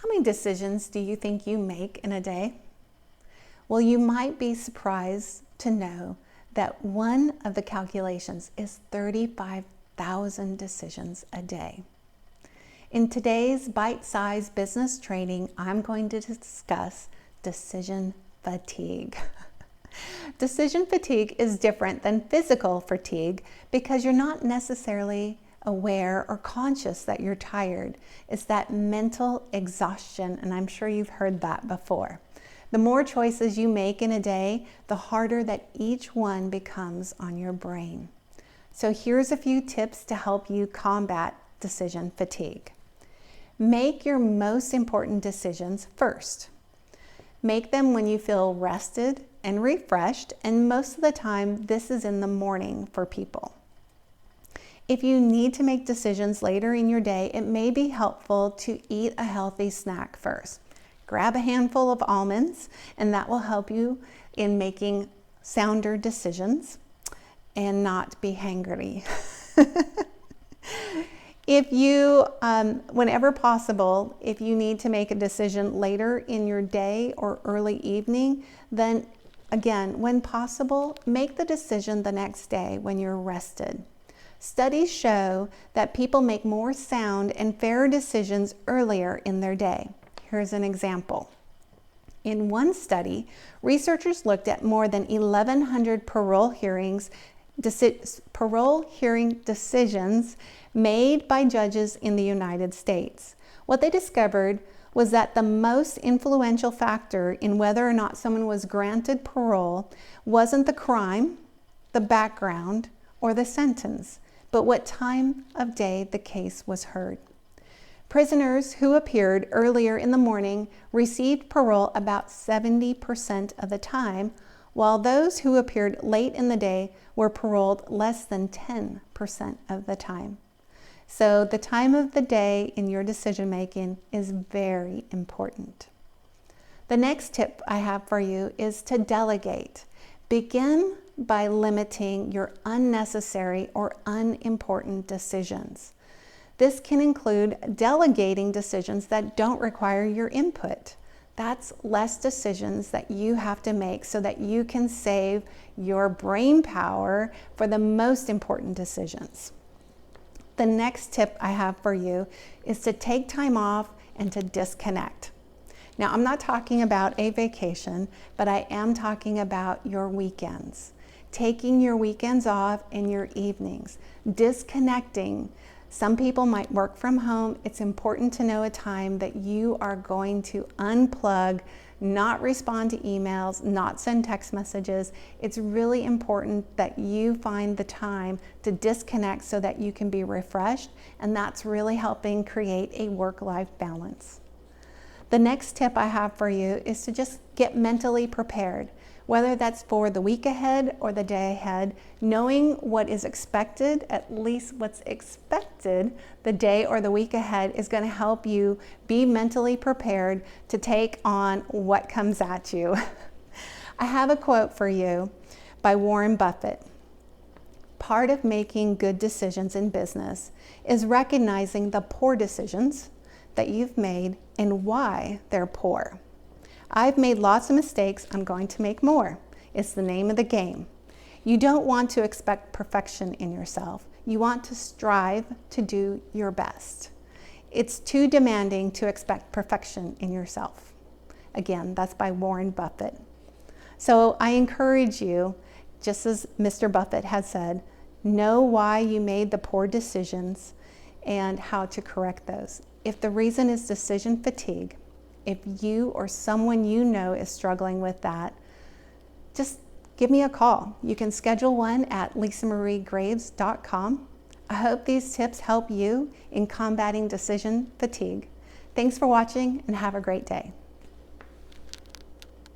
How many decisions do you think you make in a day? Well, you might be surprised to know that one of the calculations is 35,000 decisions a day. In today's bite-sized business training, I'm going to discuss decision fatigue. Decision fatigue is different than physical fatigue because you're not necessarily aware or conscious that you're tired. It's that mental exhaustion, and I'm sure you've heard that before. The more choices you make in a day, the harder that each one becomes on your brain. So here's a few tips to help you combat decision fatigue. Make your most important decisions first. Make them when you feel rested and refreshed, and most of the time this is in the morning for people. If you need to make decisions later in your day, it may be helpful to eat a healthy snack first. Grab a handful of almonds, and that will help you in making sounder decisions and not be hangry. If you, whenever possible, if you need to make a decision later in your day or early evening, then again, when possible, make the decision the next day when you're rested. Studies show that people make more sound and fairer decisions earlier in their day. Here's an example. In one study, researchers looked at more than 1,100 parole hearing decisions made by judges in the United States. What they discovered was that the most influential factor in whether or not someone was granted parole wasn't the crime, the background, or the sentence, but what time of day the case was heard. Prisoners who appeared earlier in the morning received parole about 70% of the time, while those who appeared late in the day were paroled less than 10% of the time. So the time of the day in your decision making is very important. The next tip I have for you is to delegate. Begin by limiting your unnecessary or unimportant decisions. This can include delegating decisions that don't require your input. That's less decisions that you have to make so that you can save your brain power for the most important decisions. The next tip I have for you is to take time off and to disconnect. Now, I'm not talking about a vacation, but I am talking about your weekends. Taking your weekends off and your evenings, disconnecting. Some people might work from home. It's important to know a time that you are going to unplug, not respond to emails, not send text messages. It's really important that you find the time to disconnect so that you can be refreshed, and that's really helping create a work-life balance. The next tip I have for you is to just get mentally prepared. Whether that's for the week ahead or the day ahead, knowing what is expected, at least what's expected the day or the week ahead, is going to help you be mentally prepared to take on what comes at you. I have a quote for you by Warren Buffett. Part of making good decisions in business is recognizing the poor decisions that you've made and why they're poor. I've made lots of mistakes. I'm going to make more. It's the name of the game. You don't want to expect perfection in yourself. You want to strive to do your best. It's too demanding to expect perfection in yourself. Again, that's by Warren Buffett. So I encourage you, just as Mr. Buffett has said, know why you made the poor decisions and how to correct those. If the reason is decision fatigue, if you or someone you know is struggling with that, just give me a call. You can schedule one at lisamariegraves.com. I hope these tips help you in combating decision fatigue. Thanks for watching and have a great day.